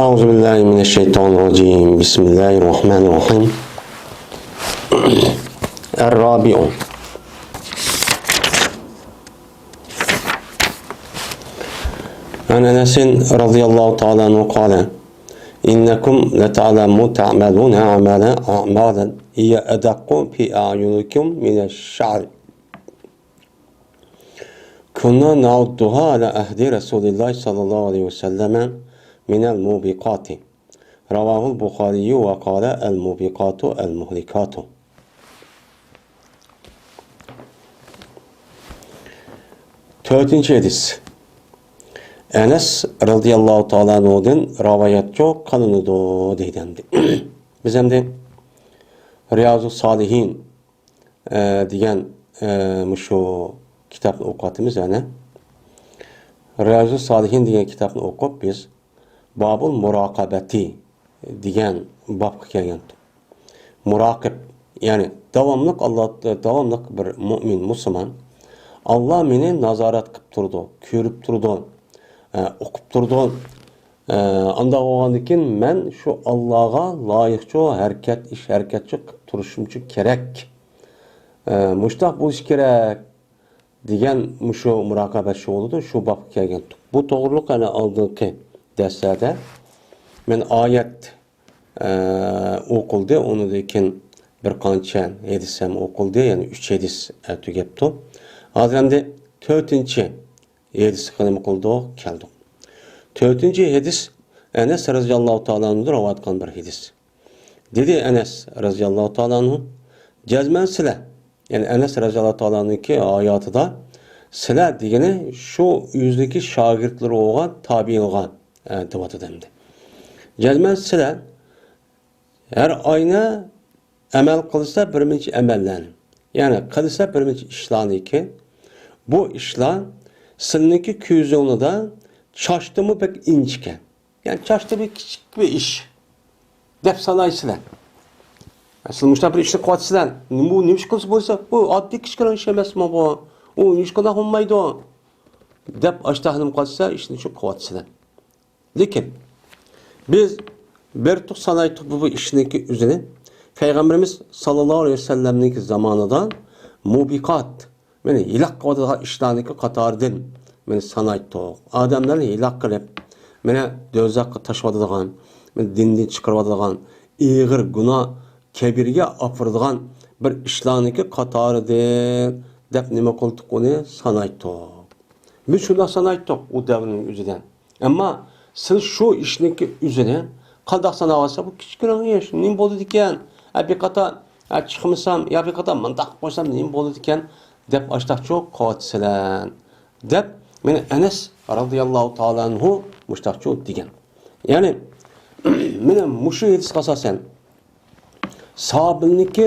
أعوذ بالله من الشيطان الرجيم بسم الله الرحمن الرحيم الرابع عن أنس رضي الله تعالى عنه قال إنكم تعملون أعمالا هي أدق في أعينكم من الشعر كنا نعدها على عهد رسول الله صلى الله عليه وسلم من الموبقات رواه البخاري وقال الموبقات المهلكات. Dördüncü hadis. Enes radıyallahu ta'ala anhu'dan rivayet çok kılınıdı deyildi. Biz hem de Riyazu Salihin degan şu kitapni o'qiyapmiz yana. Riyazu Salihin degan kitapni o'qib biz Babul Muraqabati degan babga kelgan. Muraqib, yani davamlıq bir mümin, musulmon Allah meni nazorat qilib turdi, ko'rib turdi, o'qib turdi. Anda bo'lgandan keyin men shu Allohga loyiqcha harakatchi qilib turishim kerak. Mushtaq bo'lish kerak degan shu muraqabat bo'ldi, shu babga kelgan. Bu to'g'riliq ana oldingi derslarda men oyat o'qildi, undan keyin bir qancha hadis ham o'qildi, ya'ni 3 hadis tugabdi. Hozir endi 4-chi hadis keldi. 4-chi hadis Enes radhiyallohu ta'ala anhu rivoyat qilgan bir hadis. Dedi Enes radhiyallohu ta'ala anhu, jazman sizlar, ya'ni Enes radhiyallohu ta'ala anhu'ningki oyatida sizlar degani shu yuzdagi shogirdlari bo'lgan tabiinlar deyapti demdi. Jazman sizlar her oyna amal qilsa bir necha amallarni, ya'ni qilsa bir necha ishlarni ki bu ishlar sizniki ko'zingizda chochdimi pek inchgan, yani chochdi bir kichik bir ish deb sanaysizlar. Siz mushta bir ishni qilyapsizlar, bu nima ish qilsa bo'lsa, bu oddiy kichkina ish emasmi bu? U ish qila olmaydi deb ashtaxnim qilsa ishni shu qilyapsizlar. Lekin biz bir tuq sanaytık bu işindeki üzerine Peygamberimiz sallallahu aleyhi ve sellem'deki zamanında mubikat, yani ilak kavada işlerindeki katardan yani sanaytık. Adamların ilak kılıp, yani dözak taşıvadıgan, yani dinden çıkarvadıgan, iğir günah kebirge apırdıgan bir işlerindeki katardan dep nime kıldık onu sanaytık. Biz şuna sanaytık o devrinin üzerinden. Ama siz şu işindeki üzerine qaldaq sanavasa bu kichkina ish nim bo'ldi ekan, bir qata chiqmasam yo bir qata mundaq qo'ysam nim bo'ldi ekan deb ashtaqcho qo'tsizlar deb meni Anas radhiyallohu ta'ala anhu mushtaqcho degan. Ya'ni meni mushu hadis asosan sahobilniki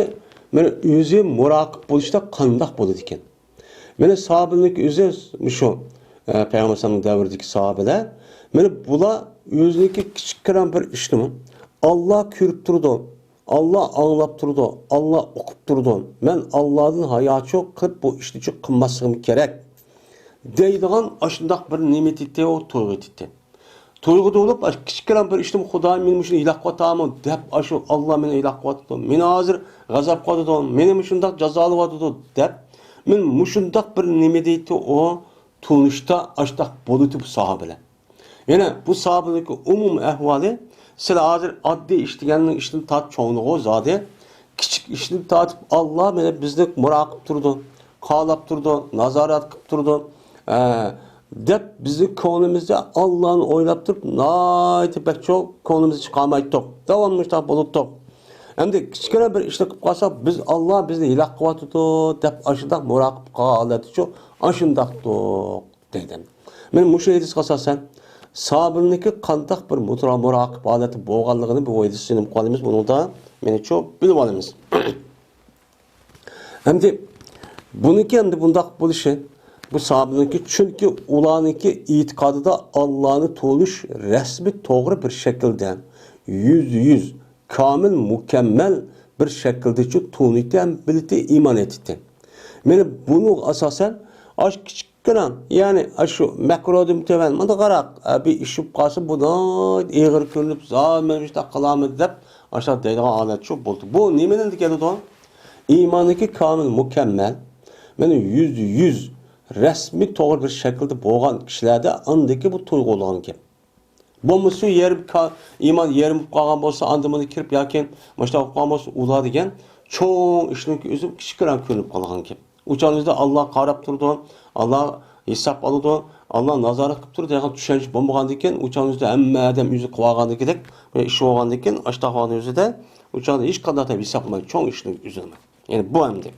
meni o'zi muraqib bo'lishda qandoq bo'ldi ekan. Meni sahobilniki o'zi shu Peygamberimiz davridagi sahobalar meni bular yüzdeki kichikroq bir ishni Allah ko'rib turdi, Allah anglab turdi, Allah o'qib turdi. Men Allohdan hayochi qilib bu ishni qilmasligim kerak deydigan ashundaq bir ne'mat etdi, o to'g'ri etdi. To'g'ri bo'lib, kichikroq bir ishni Xudoy meni shuni iloq qilotami deb ashu Allah meni iloq qildi. Meni hozir g'azab qildi, meni shundaq jazolayotdi deb men shundaq bir ne'mat etdi, o tunishda ashtaq bo'ldi bu sahobalar. Yani bu sahabadaki umum ehvali sizler hazır adli işleyenlik işini tat çoğunluğu zade küçük işini tatıp Allah beni bizlik muraqib turdu, qalab turdu, nazarat qilib turdu. Dep bizlik konumuzda Allah'ın oylab turib, naytı pek çok konumuzu çıqamaydık. Devamlı işte buluttuk. Hem de küçükene bir işini qilib qalsa biz Allah bizni ilaq qilatudu dep aşındaq muraqib qaladıço aşındaqdık dedim. Men muşu hadis qasasan sahabınınki qandaq bir muraqib holati bo'lganligini bu hadisni qolimiz buni da meni çok bilib olamiz. Hamdi buniki endi bundaq bo'lishi bu sahabınınki chunki ularniki e'tiqodida Allohni to'lish rasmi to'g'ri bir shaklda %100 komil mukammal bir shaklda to'nitdan bildi iymon etdi. Meni buni asosan kichik Kichkina, yani şu makrodim teven, mana qaraq, bir işib qalsa buna eğir ko'rinib, "Zamen işte qilamiz" deb aşağı deydigan holat shu bo'ldi. Bu nimadan keladi? İmaniki kamil mükemmel. Mana %100 resmi to'g'ri bir shaklda bo'lgan kishilarda andaki bu to'yg'ulan gap. Bo'lmasa yerim iymon yerim qolgan bo'lsa, anda buni kirib yoki mana shu qolgan bo'lsa ular degan cho'ng ishning o'zi kichkina ko'rinib qolgan gap. Uçağınızda Allah qarab turdi, Allah hesap aldı, Allah nazaret qilib turdi degan tushuncha bo'lmagan ekan, uçağınızda hamma odam o'zi qilgandek, ish bo'lgan ekan, ashtaqoni o'zida uçağda hech qanday hesap qilmay cho'ng ishning o'zini. Yani bu hamdi.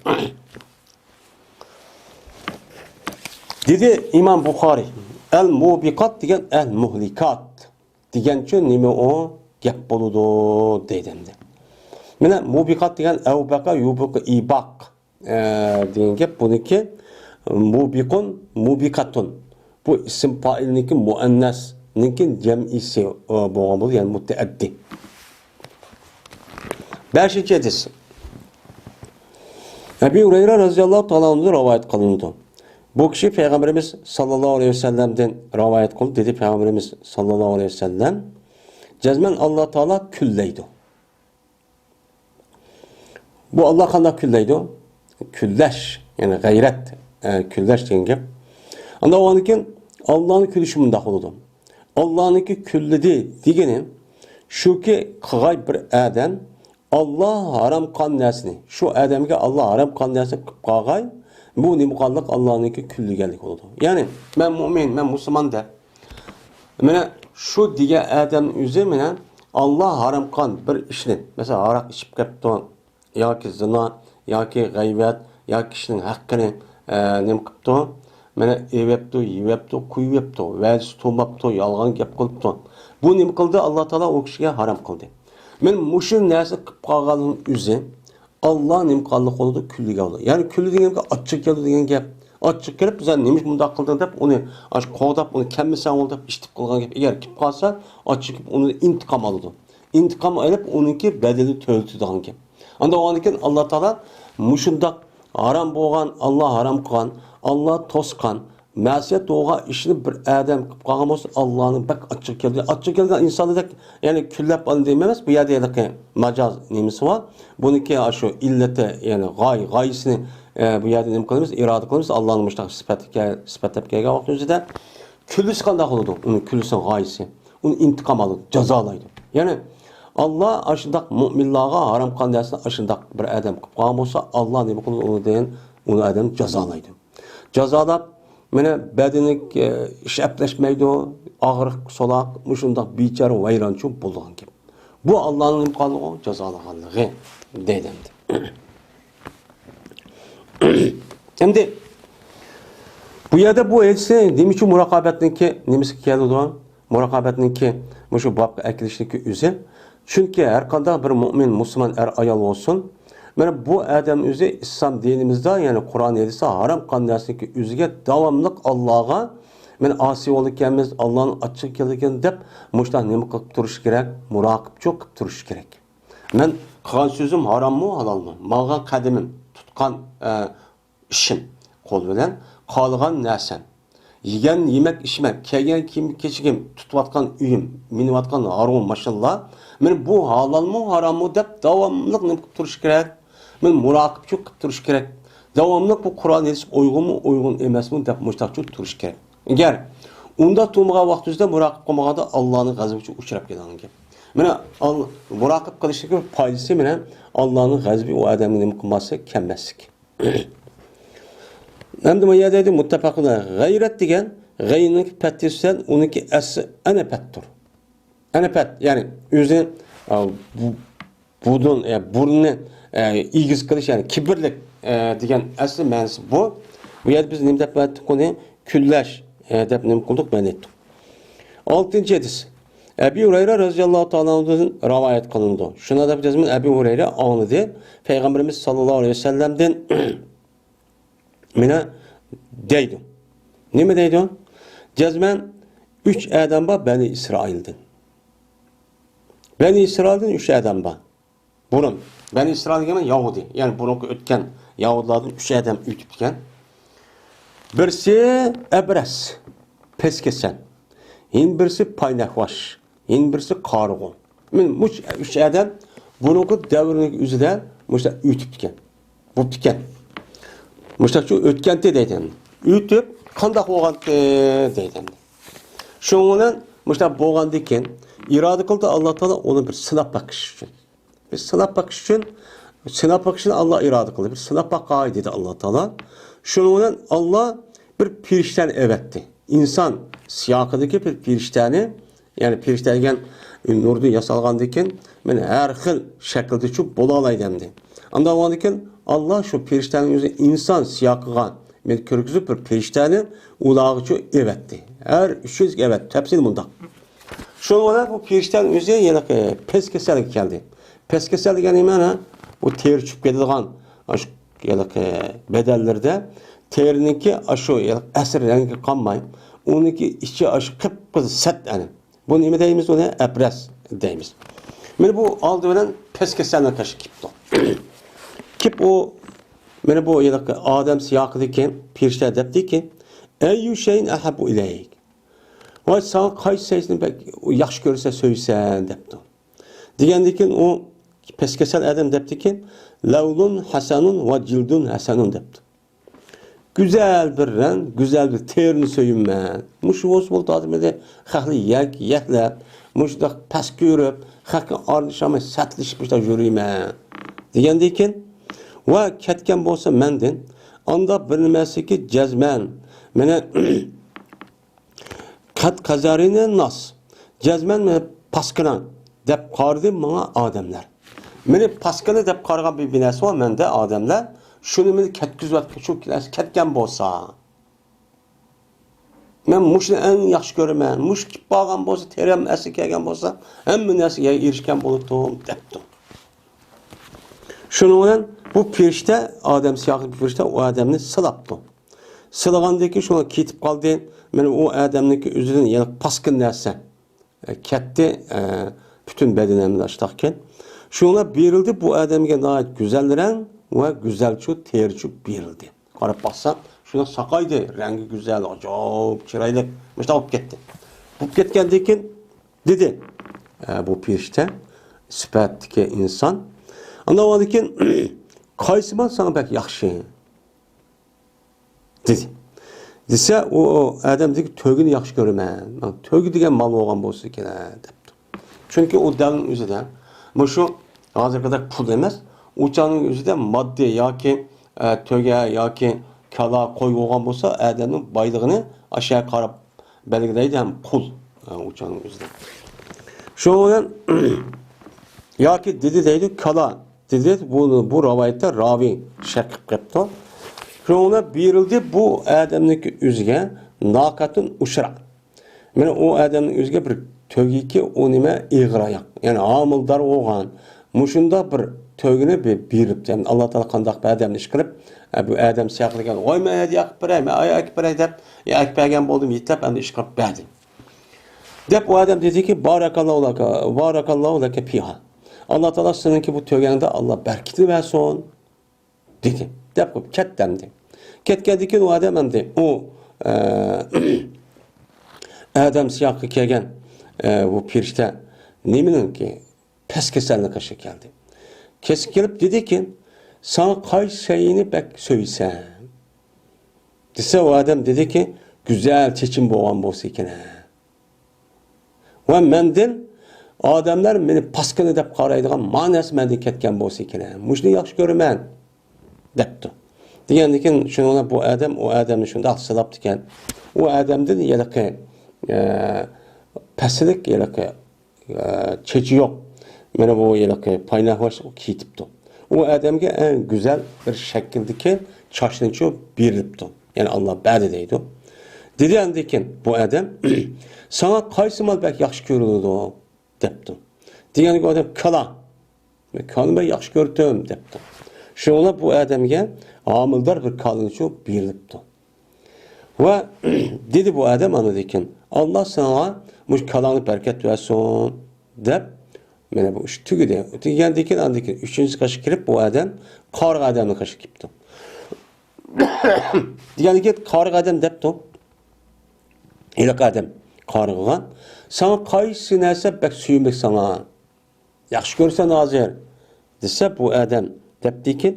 Dedi İmam Buxoriy, el-mubiqat degan el-muhlikat degancha nima o gap bo'ladi deydimdi. Mana mubiqat degan avbaqa yubuqa ibaq degan gap buniki mubiqun mubiqatun. Bu isim failniki muannasniki jam'isi bo'lgan bo'ladi, ya'ni mutaaddi. 5. hadis. Ebu Hureyre radıyallahu ta'ala anhu rivayet kılındı. Bu kişi Peygamberimiz sallallahu aleyhi ve sellem'den rivayet kıldı. Dedi Peygamberimiz sallallahu aleyhi ve sellem, cezmen Allah Teala külleydi. Bu Allah kanda külleydi. Külleş, yani gayret, külleş deyen gap. Anda o anıkin Allah'ın küllüşü mundaq oldu. Allah'ınki külledi degeni şu ki qılğay bir adam Allah haram qan nəsini, şu adamga Allah haram qan nəsini qılıb qağay, bu nimqanlıq Allah'ınki külligenlik oldu. Yani ben mümin, ben Müslüman da. Mene şu diye adam üzü mene Allah haram qan bir işini, mesela arak içip qaptı, yoki zina, yoki g'aybat, yoki kişinin haqqini nim qıptı, mene evepti, yevepti, kuyvepti, vəzi tutmaptı, yalğan gap qılıptı. Bu nim qıldı? Allah Teala o kişiye haram qıldı. Men muşu nersi qıp qalğanın üzü Allah nimqanlıq oldu, külliga oldu. Yani külli degan gap açık keldi degan gap. Açık kelip bizlar nemish bundaq qilding deb uni aş qo'g'dab uni kemmisen oldu deb ishtib qilgan gap. Agar kip qolsa açık uni intiqom oladi. Intiqom olib uniki bedeli to'ltadigan gap. Anda o'g'andan Allah Taala mushundaq haram bo'lgan, Allah haram qilgan, Allah tosqan ma'siyat doğğa işini bir adam qilib qolgan bo'lsa Allohning bak açık keldi. Açık kelgan insonda yani küllab oldi emas, bu yerda yadaki majaz nemisi var. Buniki şu illeti yani g'oyisini bu yerda nima qilamiz? Iroda qilamiz. Allohning mushtaq sifatlab kelgan vaqtimizda küllisi qanday bo'ladi? Uni küllisi g'oyisi. Uni intiqom oladi, jazolaydi. Yani Allah aşındaq müminlarga haram qilgan narsani aşındaq bir adam qilib qolgan bo'lsa, Allah nima qiladi? Uni degan uni adam jazolaydi. Jazolab mene bedenik iş epleşmeydi, ağırlık, solak, muşundaq biçare vayrançı bulduğun gibi. Bu Allah'ın imkanlığı, cezalığanlığı deydimdi. Şimdi bu yerde bu elçisi demişi murakabetninki, nemisi keldi o, murakabetninki, şu bab ekilişteki üzü. Çünkü her kadar bir mümin, Müslüman ayal olsun, yani bu adam üzü İslam dinimizde yani Kur'an edisi haram qandarsınki üzüge davamlıq Allah'a men asi olurkenmiz Allah'ın açık keldigen dep muştan nemi qılıp turuş gerek, muraqib çok qılıp turuş gerek. Men qılgan sözüm haram mı, halal mı? Malgan qadimim, tutkan işim qol bilen, qalğan narsam. Yegen yemek içmek, kiygen kiyim keçigim, tutvatkan uyum, minivatkan harum maşallah. Men bu halal mı, haram mı dep davamlıq nemi qılıp turuş gerek. Men muraqib çok qılıp turuş gerek. Davamlıq bu Kur'an edisi uygun mu, uygun emas mı dep muştaq çok turuş gerek. Eğer unda turmağa vaqtımızda muraqib qılmaganda Allah'ın gazabı uçurab kelgan gap. Mana muraqib qilishning foydasi bilan Allah'ın gazabı o adamning nima qilmasa kammaslik. Endi bu yerda dedi muttafaquna g'ayrat degan g'ayning pattisan uniki asli ana pattur. Ana pat yani o'zi budun burni igiz qilish yani kibrlik degan asli ma'nosi bu. Bu yerda biz nima deb aytdik uni küllash deb nima qildik ben etdik. 6. hadis. Ebu Hureyre radıyallahu ta'ala anhu'dan rivayet kılındı. Şuna da bizim Ebu Hureyre anladı. Peygamberimiz sallallahu aleyhi ve sellem'den mine deydi. Ne mi deydi? Cezmen 3 adam var Beni İsrail'den. Beni İsrail'den 3 adam var. Bunun Beni İsrail demek Yahudi. Yani bunun ötken Yahudilardan 3 adam ütüpken. Birisi ebres, peskesen. Yin birisi paynakvaş. Yin birisi qarğu. Men bu üç adam bununki davrining o'zida mushta o'tib ekan. Bo'pti ekan. Mushta shu o'tganda deydi. O'tib qanday bo'lgandi deydi. Şununla mushta bo'lgandan keyin iroda qildi Alloh taolo uni bir sinab baqish uchun. Bir sinab baqish uchun Allah iroda qildi. Bir sinab baqay dedi Alloh taolo. Şununla Allah bir piriştani evetdi. İnsan siyaqidagi bir piriştani, yani pirişta degan nurni yasalgandan keyin men har xil shaklda shu bo'la olay demdi. Anda bo'lgandan keyin Allah shu piriştaning o'zi inson siyoqiga men ko'rgizib bir piriştani ulag'ichu evetdi. Her 300 evet tepsil bunda. Şununla bu piriştaning o'zi yana pes kasallik keldi. Pes kasallik degani mana bu teri chiqib ketadigan bedellerde teriniki aşı asr rengi qanmay, onunki içi aşı qıpqızı set yani. Bu nima deymiz ona? Ebres deymiz. Meni bu aldı bilen pes kasallik qarşı kipti. Kip o meni bu Adem siyaqidagi pirişta debdi ki Eyyu şeyin ahabu ileyk. Vay sana qaysi şeysini yaxshi ko'rsa söylesen debdi. Degandikin o peskesel adam debdi ki Lavlun hasanun ve cildun hasanun debdi. Güzel bir renk, güzel bir terini söyüm ben. Muş olsun oldu adımda xaqli yekler, muş da pes görüp, xaqli arnışamay satlışmış da yürüyüm ben. Degandikin ve ketken bolsa mendin, anda bilinmesi ki cezmen, mene kat kazarine nas, cezmen mene paskılan, dep qardı bana adamlar. Mene paskılı dep qargan bir binası var mende adamlar. Şunu meni ketkizib şu ketken bolsa. Men muşni en yaxshi ko'raman. Mush kip qolgan bolsa, teram asli kelgan bolsa, hamma narsaga erishgan bo'libdim debdi. Şunu bilan bu pirişte Adem siyaqli bir pirişte o adamni silabdi. Silagandaki şuna ketib qoldi. Men o adamniki o'zidan yana paskın narsa ketdi, bütün bedenimni açtaqken. Şuna berildi bu adamga nayet güzeldiren ve güzelçu terçu berildi. Qarab baksam şuna saqaydı, rengi güzel, acayip çiraylı. Müşta olub ketdi. Bu ketgandan keyin dedi bu pirişte sifatdagi insan. Ondan sonra keyin qaysi mal sana bak yaxshi dedi. Dese o adam dedi ki tögünü yaxshi ko'raman. Tögü degan mal bo'lgan bo'lsa kerak debdi. Chunki o dalning o'zida shu hozirgi kadar pul emas, uçanın o'zida moddiy yoki töga yoki kala qo'y bo'lgan bo'lsa, adamning boyligini aşağı qarab belgilaydi ham pul uçanın o'zida. Shu bilan yoki dedi deydi kala dedi bu rivayette ravi shak qilib qapti. Şuna berildi bu adamniki o'ziga naqatun ushra. Mana o adamning o'ziga bir tögiki o nima ig'royoq. Yani amildar bo'lgan. Mushunda bir tögini beribdi. Yani Allah Taala qandaq bir adamni ish qilib, bu adam siyaqligan, "Voy men yaqib beray, men ayaqib beray" deb, yaqib bergan bo'ldim, yetib endi ish qilib berdi. Deb o adam dedi ki, "Barakallahu laka fiha." Allah Taala seninki bu tögende Allah berkitli versin dedi. Deb ketdimdi. Ketgandiki o adam endi o adam siyaqi kelgan bu pirişte neminki pes kasallik qarshi keldi. Kesib kelib dedi ki, sana qaysi şeyini bek söylesen. Dese o adam dedi ki, güzel çeçim bo'lgan bo'lsa ekan. Va mendin odamlar meni paskini deb qaraydigan ma'nosi mendan ketgan bo'lsa ekan. Mushni yaxshi ko'raman debdi. Degandan keyin shuni bu adam o adamni shunda silabdi ekan. O adamdan yalaqi paslik yalaqi chechi yo'q. Mana bu yalaqi paynaqvash ketibdi. O adamga en güzel bir şekildeki çaşnıcı berilibdi. Yani Allah bədi deydi. Degandan keyin bu adam sana qaysi mal bək yaxshi ko'riladi debdi. Degandan adam kala. Men kalni yaxshi ko'rdim debdi. Şuna bu adamga amildar bir kalınçı berilibdi. Ve dedi bu adam anladıkken Allah sana muş kalanı bereket versin deb mana bu ish tugidi. Degandan keyin andiki 3-chi qarshi kirib bu adam qarg'a adamni qarshi kelibdi. Degeniga qariq odam debdi. Iliq odam qariqqa. Sana qaysi narsa bak suymak sana? Yaxshi ko'rsan hozir desa bu odam debdiki,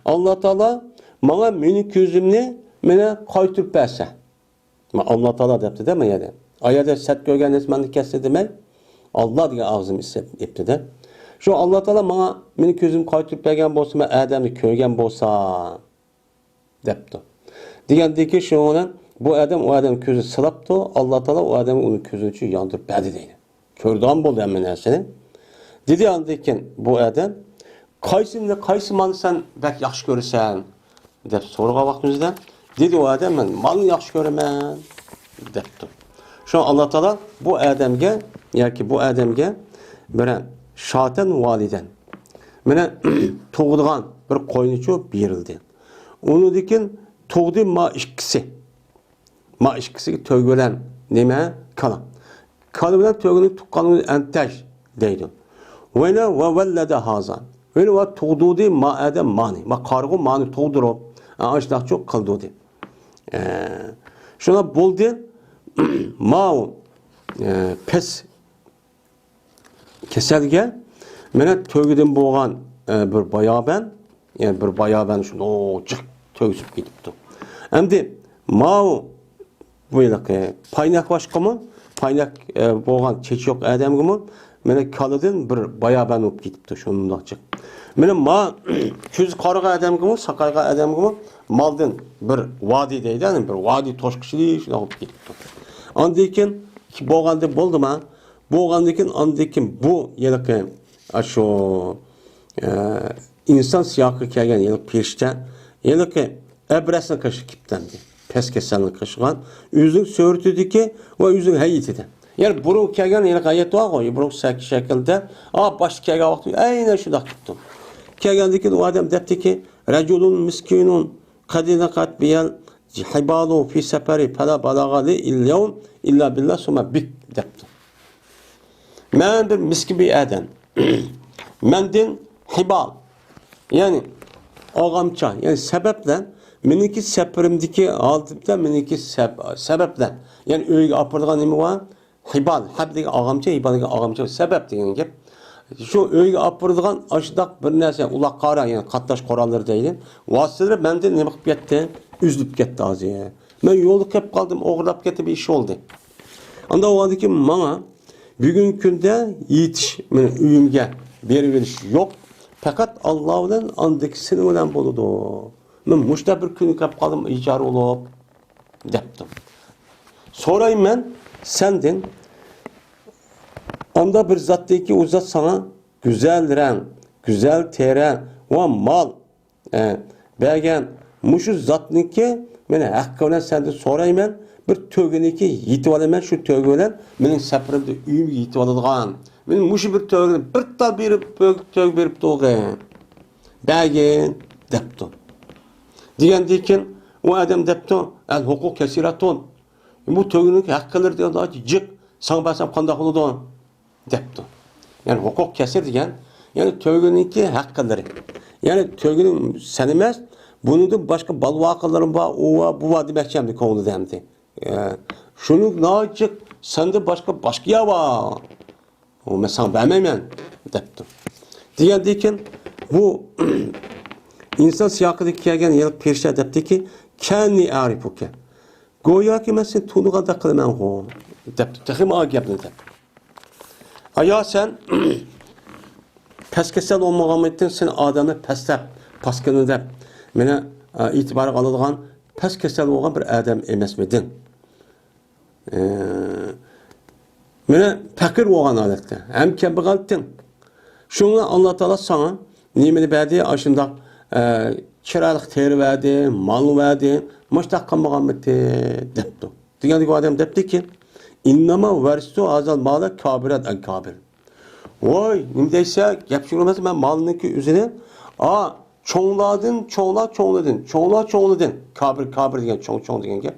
Alloh taolo menga meni ko'zimni meni qaytirib bersa. Allah taolo debdi-da men yerda. Ayada sat ko'rgan ismini kesdi demay. Allah degan og'zim epdi-da. Shu Alloh taolo menga meni ko'zim qaytirib bergan bo'lsa, men odamni ko'rgan bo'lsa debdi. Degandiki shuni bu odam ko'zi silabdi, Alloh taolo u odamni uni ko'zi uchun yondirib berdi deydi. Ko'rdan bo'ldi hamma narsani. Dedi andikin bu odam qaysi malni sen bak yaxshi ko'rasan deb so'ragan vaqtimizda dedi u odam men malni yaxshi ko'raman debdi. Şu Allah Teala bu adamga yoki bu odamga mana shotan validen mana tug'ilgan bir qo'ynichu berildi. Unidikin tug'di ma ikkisi to'g'bilan nima kala. Kala bilan to'g'ini tuqqanini antash deydi. Vela va vallada hazan. Vela va tug'dudi ma adam mani. Ma qarg'u mani tug'dirib, ashdaqchu qildudi. Şuna bo'ldi Mao pes keselge mene tövgüden boğan bir bayağı ben şunu çık tövgüsüp gidipti. Hem de Mao bu yılki paynak başka mı? Paynak boğan çeçi yok adam mı? Mene kalıdın bir bayağı ben olup gidipti şunun açık. Mene ma küz karıga adam mı? Sakayga adam mı? Maldın bir vadideydi yani bir vadi toşkışlığı şuna olup gidipti. Andikin ki boğandı boldu mu? Boğandikin andikin bu yılki şu insan siyakı kelgen yılki peşte yılki ebresine kaşı kiptendi. Pes kesenlik kaşıgan. Üzün söğürtüdeki ve üzün heyitidi. Yani burun kelgen yılki hayat var o. Burun şekilde baş kelgen vakti aynen şu da tuttum. Kelgendikin o adam depti ki Reculun miskinun kadine kat biyel hibalu fi seferi fela balagalı illevm illa billah suma bit depti. Men bir miskin bir adam. Mendin hibal. Yani ağamça. Yani sebeple meniki seperimdeki altıpta meniki sebeple. Yani öyle apırdıgan nemi var? Hibal. Habdeki ağamça, hibaldeki ağamça. Sebep degen gep. Şu öyle apırdıgan aşıdak bir nerse ulak qara yani katlaş koralları değil. Vasıtları mendin ne bakıp yetti? Üzülüp gitti azı ya. Ben yolu kep kaldım, oğurlap gitti bir iş oldu. Anda o adı ki bana bugün günde yetiş, üyümge bir veriş yok. Fakat Allah'ın andaki seni olan buludu. Ben muşta bir gün kep kaldım, icar olup deptim. Sorayım ben, sendin, anda bir zattaki ki o zat sana güzel renk, güzel teren ve mal bergen muşu zatniki mene hakkı senden sorayım ben bir tögüneki yitip alayım şu tögülen benim seferimde üyüm yitip alıngan benim muşu bir tögülen bir tal tög berip doğan bergen depto diyen diken o adam depto el hukuk kesiratun bu tögüneki hakkıları diyor da cık sana basam kandak oldu depto yani hukuk kesir diyen yani tögüneki hakkıları yani tögünün senimez bunu da başka balı akıllarım var, o var, bu var demekçiyim de konuda demdi. Şunu ne yapacak? Sende başka ya var. O mesela vermem depti. Diyen diken bu insan siyakıdaki kelgen yılık perişte depti ki kendi arifuke. Goya ki mesela tunuğa da kılmen o depti. Tehim ağa yaptın depti. Aya sen peskesel olmağım ettin sen adamı paskını dep. Mene itibarı alınğan pes kesel olan bir adam emesmedin. Mene fakir olan adette. Hem kebgaltın. Şunu Allah Teala sana nimeni verdi, aşında kiralık teri verdi, mal verdi, müştak kalmagan bitti depti. Diyen o adam depti ki innama veristu azal mala kabirat en kabir. Vay, nimdeyse yapışırılmaz ben malınınki üzerine çoğladın. Kabir degen çoğ degen gep.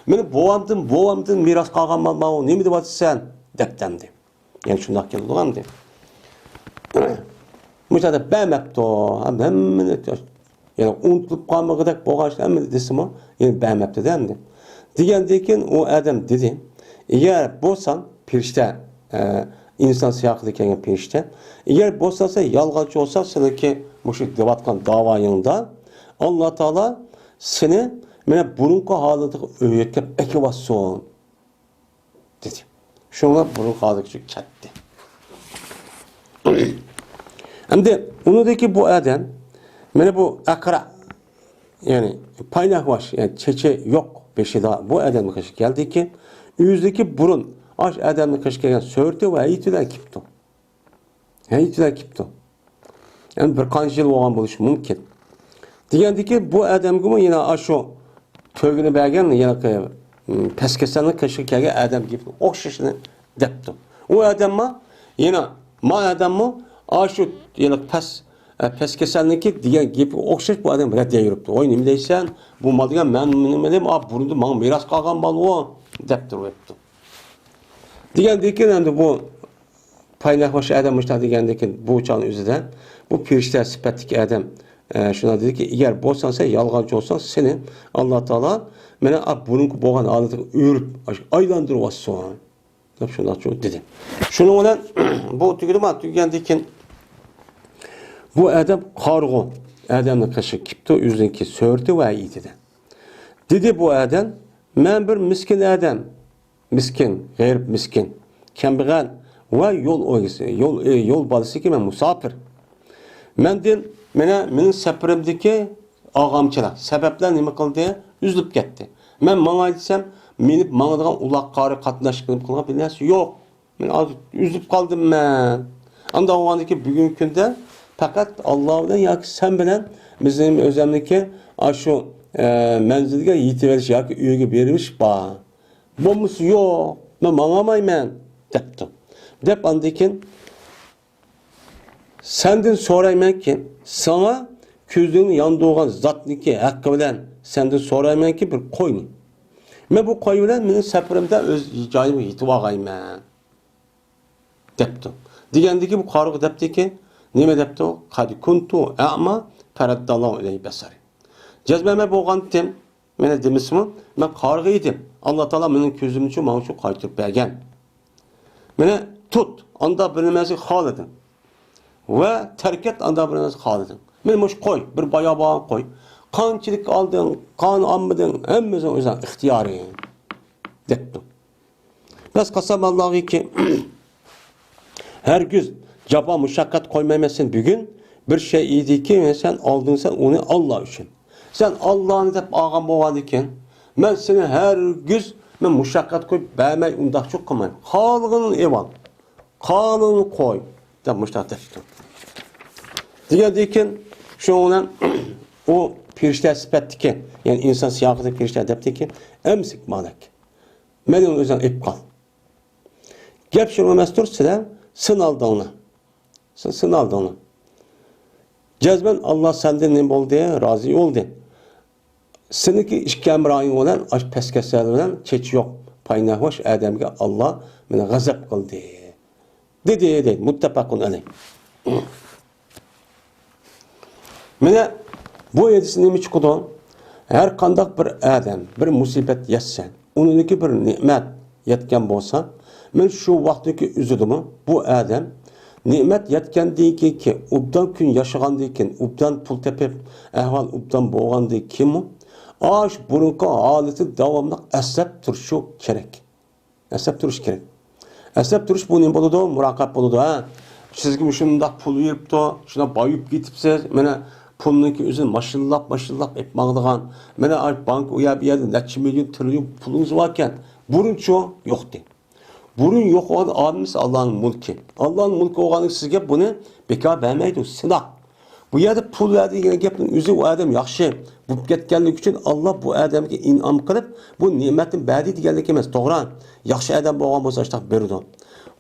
Meni boğamdın miras kalgan mal mao nemi dep atsan sen deptemdi. Yani şundak geldi. Müşahede bemepto. Hemen Yani unutulup kalmagıdak boğaçlı emmi desim o. Yani beğenmepti değil mi? Degandeki o adam dedi. Eğer bolsan pirişte insan siyaqida kelgan pirişte. Eğer bolsa yalğancı olsa seneki muşuk devatkan davayında Allah Taala seni mene burunqi halida öyetkep ekivasson dedi. Şuna burun halidagi ketdi. Endi unudaki bu adam mene bu akra yani paynahvaş yani çeçe yok beşida bu adamın kışı geldi ki yüzdeki burun aş adamın kışı gelgen sörtü ve eğitüden kipti. Eğitüden kipti. Yani bir qancha yıl olgan bo'lishi mumkin. Degandiki bu adam gibi yine aşo tövgünü bergen yine peskesanın kışı kelgen adam gibi o'xshashini depti. O adamma yine ma adamı aşo yine peskesanlıki degan gibi o'xshash bu adam raddiya yuribdi. Oy nima deysan? Bu mal degan men nima deyim? Burunda menga meros qolgan bol depti o'yibdi. Degandiki endi bu paylaşmış adam işte degandeki bu uçağın üzerinde bu pirişte sifatdagi adam şuna dedi ki eğer bolsan sen yalğancı olsan seni Allah Taala mena burunku boğan adatı örüp aylandırıp asson. Dep şunda çok dedi. Şunun bilan bu tugandiki bu adam qarg'u adamni qishi kipti yüzünki sörtü ve iyidi. Dedi bu adam men bir miskin adam. Miskin, g'ayr miskin, kambag'al ve yol o'g'isi, yol balası ki men musafir. Mening safarimdagi og'amchilar sabablar nima qildi? Üzülüp ketdi. Men menga aytsam, menib mangadigan uloq qori qatnash qilgan bir narsa yo'q. Men üzülüp qoldim men. Anda o'g'andiki bugungi kunda fakat Allah bilan yoki sen bilan bizning o'zimniki shu manzilga yetib olish yoki uyga berilish bor. Bo'lmasa yo'q, men mangamayman debdi. Deb andikin senden so'rayman ki sana ko'zingni yondirgan zotniki haqqi bilan senden so'rayman ki bir qo'yni. Men bu qo'y bilan mening safarimda o'z joyimga yetib olgayman debdi. Degandiki bu qarg'u debdiki nima debdi? Qad kuntu a'ma faraddallohu ilayhi basari. Jazbama bo'lgandim, meni demismi? Men qarg'u edim. Allah Taala mening ko'zimni uchun menga shu qaytirib bergan. Meni tut, anda bir nimasi xolidim. Ve terk et anda bir nimasi xolidim. Men mush qo'y, bir bayoban qo'y. Qanchalik olding, qon olmading, hammasi o'zing ixtiyoring debdi. Biz qasamallohi ki her gün caba muşakkat koymamasın bugün bir şey iyiydi ki sen aldın sen onu Allah için. Sen Allah'ın dep ağam boğadıken ben seni her gün ben muşakkat koyup beğenmeyi undak çok kılmayayım. Halığının eval. Halığını koy. De muşakkat ettim. Diyediyken şu olan o pirişler sipetti ki yani insan siyahıda pirişler depti ki emsik malak. Benim özden ip kal. Gep şunu mestur size sınaldı ona. Sınaldı ona. Cezben Allah senden ne oldu diye razı oldu. Seninki işkemrayın olan aş peskeser olan çeç yok. Payına hoş Adem'e Allah beni gazap kıldı. Dedi. Muttefakun aleyh. Mene bu edisi nemi çıkıdı? Her kandak bir Adem, bir musibet yetsen, onunki bir nimet yetken bolsa, men şu vaxtdaki üzülümü bu Adem nimet yetken deyken ki, ubdan gün yaşagan deyken, ubdan pul tepip, ehval ubdan boğan deyken kim o? Aş burunka haleti davamlı esep turuşu gerek. Esep turuş gerek. Esep turuş bu ne boludu? Murakab boludu ha. Sizgi şunda pul yiyip de, şuna bayıp gitipsiz, mene pulunki üzün maşıllap etmağdıgan, mene bank uya bir yerde neçe milyon trilyon pulunuz varken, burun çoğu yoktu. Burun yok olan abimiz Allah'ın mülki. Allah'ın mülki olanı sizge bunu bekar vermeydi, sınav. Bu yerde pul verdi yine gepin üzü o adam yaxşı. Bu ketkenlik için Allah bu adamga inam kılıp bu nimetin badi deganlik emas, to'g'ri. Yaxshi adam bo'lgan bo'lsa ishtaq berdi.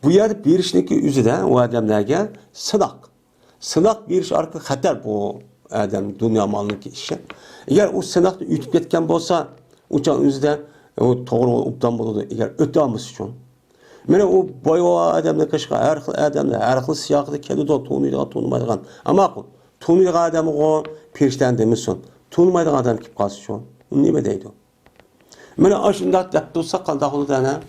Bu yerde berishniki üzüde o adamlarga sınav. Sınav berish orqali xatar bu adam dunyo malınki işi. Eğer o sınavda ütüp ketken bo'lsa, uçan üzüde o to'g'ri ubdan bo'ladi. Eğer öte olması için. Mene o boyva adamlar kışqa, her xil adamlar, her xil siyaqda keldi, to'nmaydigan, to'nmaydigan. Ama Tunmaydigan adam o perişten demesin. Tunmaydigan adam kip kalsın şu. O nime deydi o? Mana aşında dep dursa qandaq olur dana.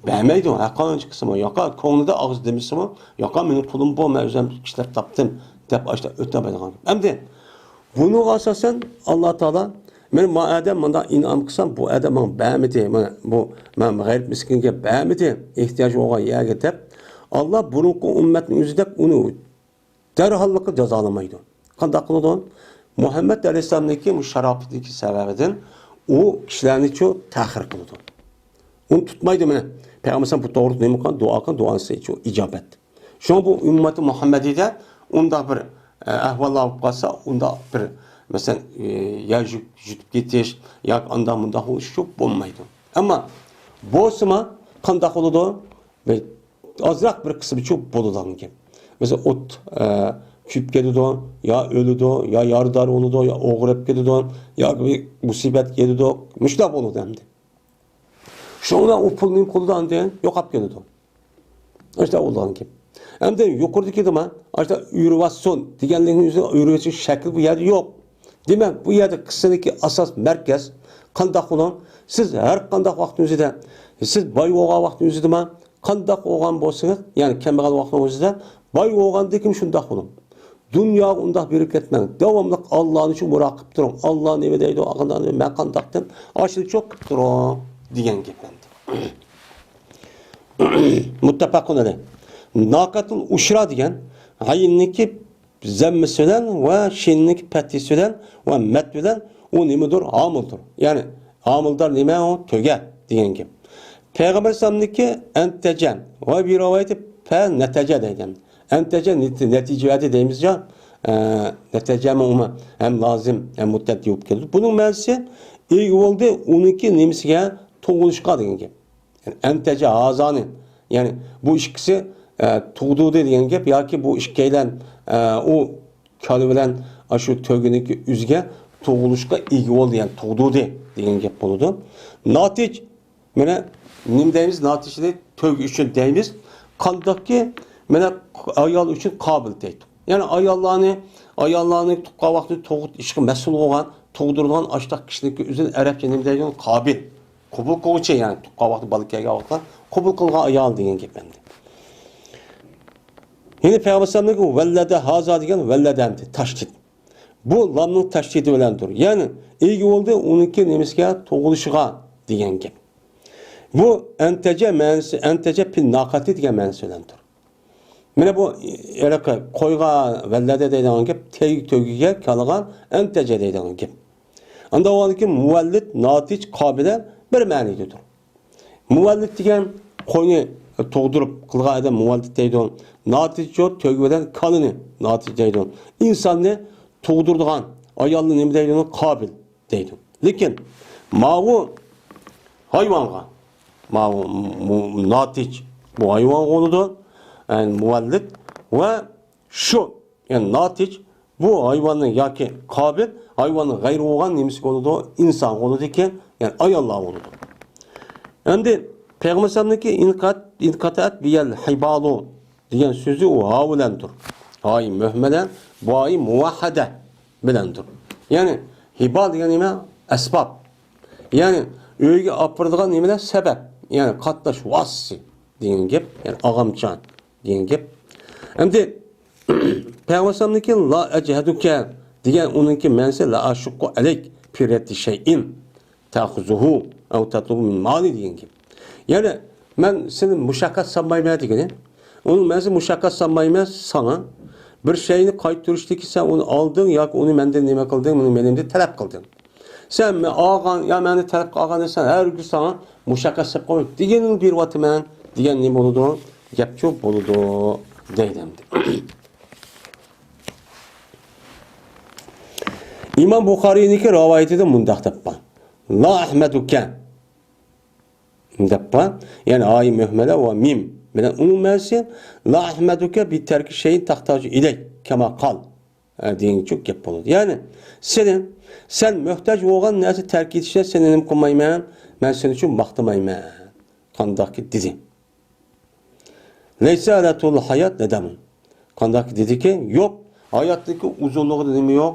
Bəməydi o. Haqqançı qısmı. Yaqa konuda ağız demişsin o. Yaqa mənim pulum bu, mən özüm işləb tapdım. Dep aşda ötəməydigan. Əmdi bunu asasən Allah Taala men madem manda inam qısam bu adamın bəmidi, bu mən qeyri miskinge bəmidi, ehtiyacı olan yerə dep Allah burunqu ümmətin üzüdə onu dərhallıqı cəzalamaydı. Qandaq qıldı? Muhammed Aleyhisselam'daki bu şaraptaki səbəbindən o kişilerini çok tahir kıldı. Onu tutmaydı mı? Peygamber bu doğru değil mi kan? Duası için icabet. Şu an bu ümmeti Muhammedi'de onda bir ahvallar kalsa onda bir mesela ya jütüp getiş ya anda bunda şu bulmaydı. Ama bu sema kandak oldu ve azrak bir kısmı çok boludan ki. Mesela ot küp geldi ya ölüdü ya yardar oldu ya oğrep geldi ya bir musibet geldi müştap oldu hem de. Şuna o pulun kolundan diye yok ap geldi. İşte olan ki. Hem de yukarıdaki zaman işte ürvasyon diğerlerinin yüzünde ürvasyon şekli bu yerde yok. Demek bu yerde kıssadaki asas merkez kandak olan siz her kandak vaktinizde siz bay oğa vaktinizde mi kandak oğan bolsanız yani kembegal vaktinizde bay oğan dekim şundak olun. Dünya undaq berip ketmeng. Davamlıq Allah'ın için murakip durun. Allah neme deydi o ağından ben kandaqtım. Aşırı çok kıp durun diyen gependi. Muttafaqun aleyh. Naqatul uşra diyen hayinniki zemmisinden ve şinniki pettisinden ve metviden o nemedir? Amıldır. Yani amıldar neme o? Töge diyen gibi. Peygamber sallamdaki entecem ve bir rivayeti fe netece deyden. Entece neticeli deyimiz ya neticeme uma hem lazım hem muddet deyip geldi. Bunun mevzisi ilk oldu 12 nemisiga toğuluşqa degan gap. Yani entece azani yani bu ikisi tuğdu degan gap yoki bu ikkaylan o kalı bilan shu tögüniki üzge toğuluşqa ilk oldu yani tuğdu degan gap bo'ladi. Natij mana nim deymiz natijda tög uchun deymiz. Qandaqki mana ayol uchun qobil deydi. Yani ayollarni tuqqan vaqtida to'g'it ishga mas'ul bo'lgan, tug'dirilgan ashtaq kishilik o'zini arabcha nima deydi? Qobil. Qabul qiluvchi yani tuqqan vaqtida bola kelgan vaqtda qabul qilgan ayol degan gap endi. Yine Peygamber sallallahu vallada haza degan valladamdi tashdid. Bu lamning tashdidi bilandir. Yani ilgi oldu 12 nemisiga tug'ilishiga degan gap. Bu entece ma'nosi entece pil naqati degan ma'nosi bilandir. Mana bu eraka qo'yga vallada deydigan gap tögiga kalgan entece deydigan gap. Anda oldiki muvallid natij qobila bir ma'nidadir. Muvallid degan qo'yni tug'dirib qilgan adam muvallid deydi. Natij tögi bilan kalini natij deydi. İnsonni tug'dirgan ayolni nima deydi? Qobil deydi. Lekin mavu hayvonga mavu natij bu hayvon bo'ladi. Yani muvallid ve şu yani natij bu hayvanın yaki kabil hayvanın gayrı olan nemisi konuda insan konuda ki yani ayallah konuda. Şimdi Peygamber sallallahu inkatat biyel hibalu diyen sözü o havulendir. Hay mühmelen bu ay muvahhade bilendir. Yani hibal diyen nime esbab. Yani öyle apırdıgan nimeler sebep. Yani katlaş vassi diyen gep yani ağamçan diyen gep. Hem de Peygamber sallallahu la eceheduke diyen onunki mense la aşukku aleyk piretti şeyin ta'khuzuhu ev tatlubu min mali diyen gep. Yani ben senin muşakkat sanmayma degeni onun mense muşakkat sanmayma sana bir şeyini kayıttırıştaki sen onu aldın ya onu benden nime kıldın bunu benimde talep kıldın. Sen mi ağan ya beni talep ağan sen her gün sana muşakkat sap koy diyenin bir vakti men diyen ne boludu? Gap çok boludu deylemdi. İmam Bukhari'ninki rivayetinde mundaq tappan. La ahmeduke tappan. Yani ay mühmele ve mim. Bilen onun mevsi la ahmeduke bir terki şeyin tahtacı iley kema kal. Diyen çok gap boludu. Yani sen mühtaç olan neyse terk etişe senenim koymayman. Ben senin için maqtamayman. Qandaqki dedi. Neyse alatul hayat nedemun. Qandaqki dedi ki yok hayatdagi uzunluğu nima yo'q,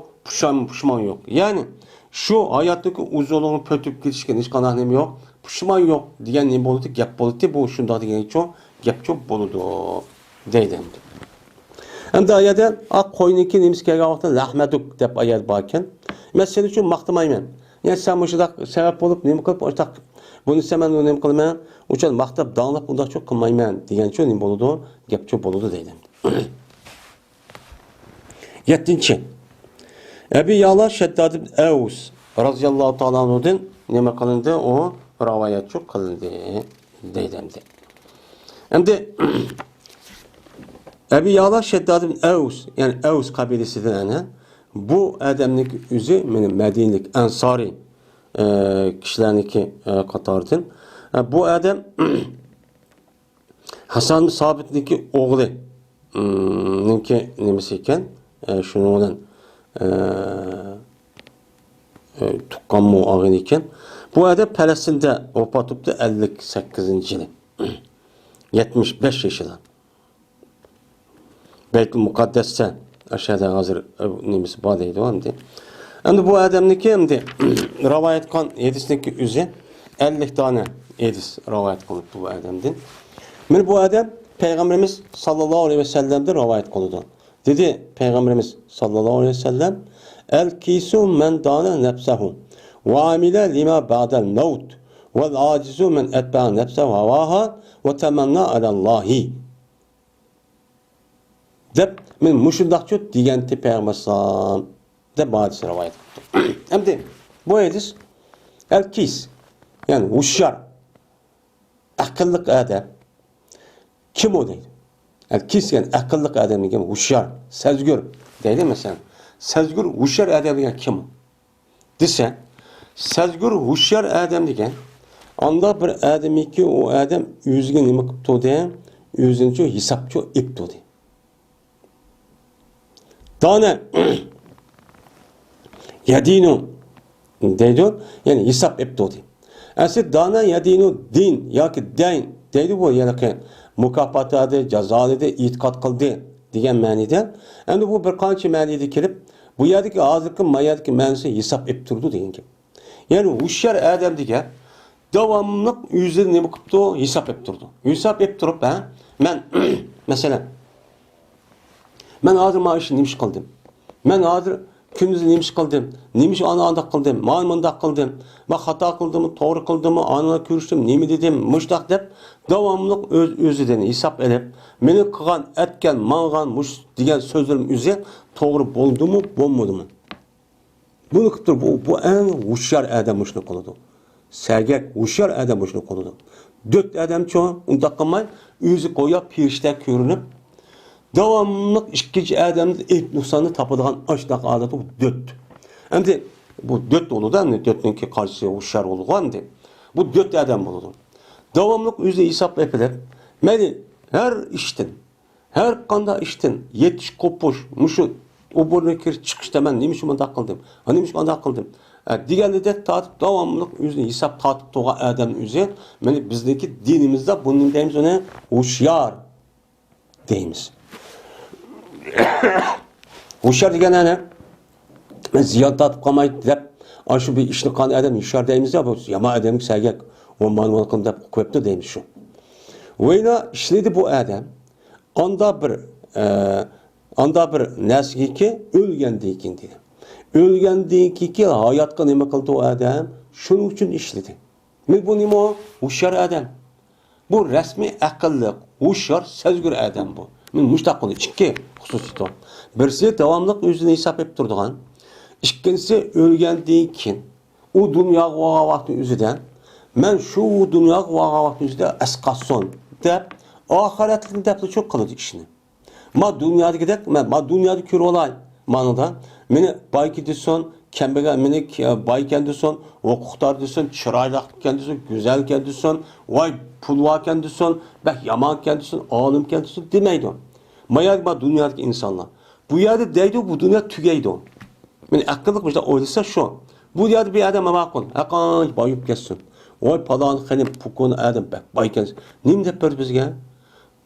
pushmon yo'q. Ya'ni shu hayotdagi uzunluğini pötüp ketishga hech qanday nima yo'q, pushmon yo'q degan nima bo'ladi? Gap bo'ladi. Bu shunday degancha gap ko'p bo'ladi deydi. Endi ayada aq qo'yniki nimasi kelgan vaqtda lahmaduk deb ayat bor ekan. Men sen uchun maqtamayman. Yani sen bu şudak sebep olup nima qilib o'taq buni sen men nima qilman? Uchun maqtab danlab unda çok qilmayman degan uchun nima bo'ladi? Gap ko'p bo'ladi deydi. 7. Abi Ya'la Shaddad ibn Aws radhiyallohu ta'ala anhudan nima qilindi? O rivoyat çok qilindi deydi. Endi Abi Ya'la Shaddad ibn Aws, yani Aws kabilesidir yani. Bu adamning o'zi meni Madinalik Ansari kishilarniki qatoridan. Bu adam Hasan Sabitniki o'g'li niki nimasi ekan? Shuning bilan tuqqanmi og'in ekan. Bu adam Falastinda vafot etdi 58-yili. 75 yaşında. Belki mukaddesse aşağıda hazır nimesi badeydi o hamdi. Şimdi bu adamniki hamdi rivayet kan yedisindeki üzü 50 tane yedis rivayet konudu bu adamdan. Men bu adam Peygamberimiz sallallahu aleyhi ve sellem'de rivayet konudu. Dedi Peygamberimiz sallallahu aleyhi ve sellem el kisu men dana nefsehu ve amile lima ba'del mevt vel acizu men etba'a nefsehu havaha ve temenna alallahi. Dep men muşundaqçı degenti Peygamber sallam deb hadis rivayet qildi. Endi bu hadis el-kis yani hushyor aqlli odam kim o deydi? El-kis yani aqlli odam degan hushyor, sezgur deydi masalan. Sezgur hushyor odam degan kim? Desa, sezgur hushyor odam degan onda bir odamiki o odam o'ziga nima qilibdi degan, o'zincha hisobchi ipdi deydi. Dane yadinu deydi yani hesap eptodi. Aslında dana yadinu din yoki dayn deydi bu yani mukofotadi, jazolidi, e'tiqod qildi degan ma'noda. Endi bu bir qancha ma'noda kelib, bu yerdagi hozirgi mayadagi ma'nosi hesap ep turdi degan gap. Yani hushyor odam degan davomli o'zini nima qilibdi? Hesap ep turdi. Hesap ep turib, ha? Men masalan men hozir mana ishni nima ish qildim? Men hozir kunduzi nima ish qildim? Nima ish anda qildim? Men bunda qildim. Men xato qildimmi, to'g'ri qildimmi? Ana ko'rishdim, nima dedim? Mushtaq deb davomli o'zidan hisob olib, meni qilgan, aytgan, mang'an mush degan so'zlarim o'zi to'g'ri bo'ldimi, bo'lmadimi? Buni qilib turib, bu eng hushyor odam shuni qiladi. Sergak hushyor odam shuni qiladi. Dört odamchi unda qilmay, o'zi qo'yib pirishda ko'rinib devamlı ikkinchi adamda ilk nuqsonni topadigan ashdaq odati bu dört. Endi bu dört olur da, dörtninki qarshisi hushyor bo'lgan deb. Bu dört adam bo'ladi. Davomli o'zi hisob qilib, meni har ishdan, har qanday ishdan yetish qo'pish, mushu u burni kirib chiqishda men nima shu bunday qildim, nima shu bunday qildim. Deganidek tatib davomli o'zini hisob tatib turgan odam o'zi, meni bizniki dinimizda bunday deymiz, uni hushyor deymiz. Hushyor degani ne? Men ziyod tatib qolmaydi deb, shu bir ishni qilgan odam hushyor deymiz ya, bu yomon odamga sergak o ma'lumot qilib deb qo'yibdi deymiz shu. Vayna ishlaydi bu odam. Onda bir narsaga o'lgandan keyin deydi. O'lgandan keyin hayotga nima qildi u odam? Shuning uchun ishladi. Men bu nima? Hushyor odam. Bu rasmiy aqlli, hushyor, sezgur odam bu. Men mushtaqini ikki xususiyat bor. Birisi davomli o'zini hisob etib turadigan, ikkinchisi o'lgandan keyin u dunyoga bo'lgan vaqtning o'zidan men shu dunyoga bo'lgan vaqtning o'zida asqason deb oxiratlikni deb cho'q qiladi ishni. Men dunyodagidek, men dunyoda ko'rib olay. Ma'noda meni boyki desin, kambag'al meni boykan desin, huquqdor desin, chiroyli ekan desin, go'zal ekan desin, voy pulva ekan desin, bak yomon ekan desin, olim ekan desin demaydi. Mayagma dünyadaki insanlar. Bu yerde deydi bu dünya tügeydi. Yani akıllık bir şey oynasa şu. Bu yerde bir adam bakın. Hakan bayıp geçsin. Oy palan xelim pukun adam bak bayken. Nim dep bizge?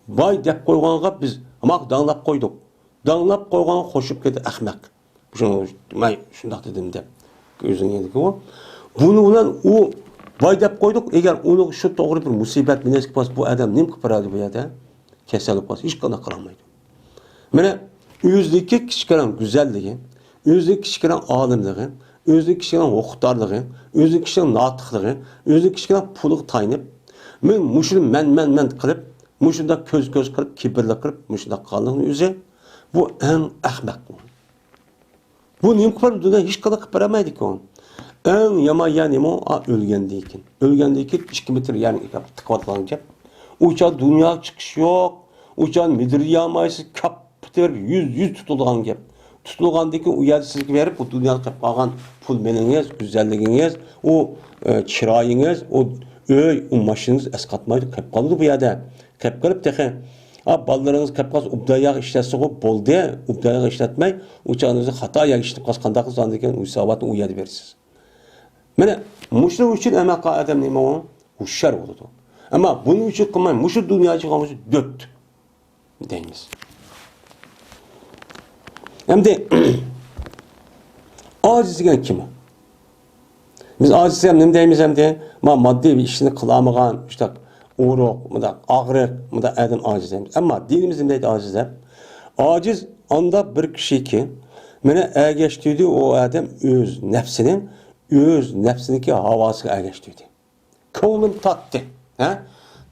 Bay dep koyganга biz ama danlap koyduk. Danlap koygan hoşup kedi ahmak. Şunu may şundak dedim de. Gözün yedik o. Bunu bilen o vay dep koyduk. Eğer onu şu doğru bir musibet minez pas bu adam nim kıparadı bu yada. Keselip pas hiç kana kıramaydı. Mene yüzdeki kişilerin güzelliği, yüzdeki kişilerin alimliği, yüzdeki kişilerin okutarlığı, yüzdeki kişilerin natıklığı, yüzdeki kişilerin puluk tayınıp, men kılıp, muşunda köz kılıp, kibirli kılıp, muşunda kalın yüze, bu en ahmak bu. Bu nim kıpar dünya hiç kana kıparamaydı ki onu. En yama yani o ölgendiyken. Ölgendiyken 2 metre yani tıkvatlanacak. Uçan dünya çıkış yok. Uçan midri yamaysı kaptır yüz tutulgan gap. Tutulgandaki uyarı sizge verip bu dünyada kapagan pul meniniz, güzelliğiniz, o çırayınız, o öy, o maşınız eskatmaydı. Kap kaldı bu yada. Kap kalıp tehe. Ballarınız kapqaz ubdayak işletse o bolde, ubdayak işletmey, uçağınızı hata yak işletip kaskandakı zannediken uysavatını uyarı verirsiniz. Mene muşru için emek adam neyme o? Uşşar oldu. Ama bunun için kılmayın. Muşru dünya çıkaması dört. Deyimiz. Hem de aciz gen kimi? Biz aciz hem deyimiz hem de maddi bir işini kılamıgan, işte uğruk, ağrık, adam aciz deyimiz. Ama dinimiz neydi aciz hep? Aciz anda bir kişi ki mene ergeçtiydi o adam öz nefsiniki havası ergeçtiydi. Koğlum tattı.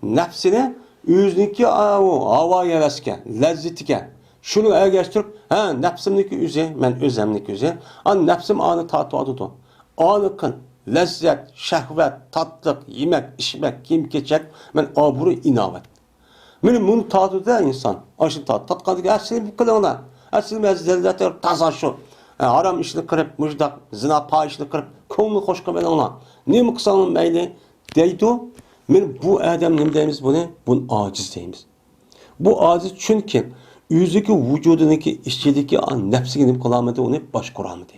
Nefsini özünki hava yevesken, lezzetiken. Şunu ergeçtirip, nefsimdeki üze, men özemdeki üze. Nefsim anı tatı adıdı. Anıkın, lezzet, şehvet, tatlık, yemek, içmek, kim geçecek, men aburu inavet. Benim bunu tatı da insan. Aşın tatı. Tatkandık ersini bu kadar ona. Ersini mezzelletler taza şu. Haram işini kırıp, müjdak, zina pa işini kırıp, koğunu hoşka ben ona. Ne mi kısalım meyli? Deydi o. Bu adam ne deyimiz bu ne? Bunun aciz deyimiz. Bu aciz çünkü yüzdeki vücudundaki işçideki nefsi ne kılamadı onu baş kuramadı.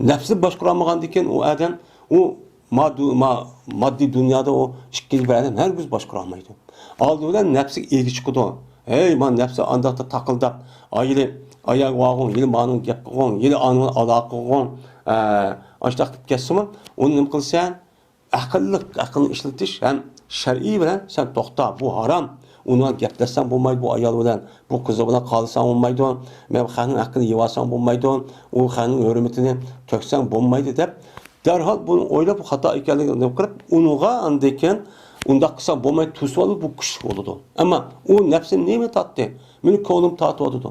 Nefsi baş kuramagan o adam o maddi dünyada o işkili bir adam her gün baş kuramaydı. Aldığında nefsi ilgi çıkıdı. Hey man nefsi andakta takıldı. Aile ayak vağın, yili manın gepqın, yili anın alaqın, açtaq kesimi onu ne kılsan akıllı işletiş hem şer'i bilen sen toxta bu haram. Onu gepleşsen bulmaydı bu ayal bilen, bu kızı bilen kalsan olmaydı. Men xanın hakkını yivasan bulmaydı. O xanın hürmetini töksen bulmaydı dep derhal bunu oylap hata ekanligini qilib unuğa andayken unda qilsa bulmaydı tusvalı bu kuş oldu. Ama o nefsin neymi tattı? Meni ko'nglim tatıydı.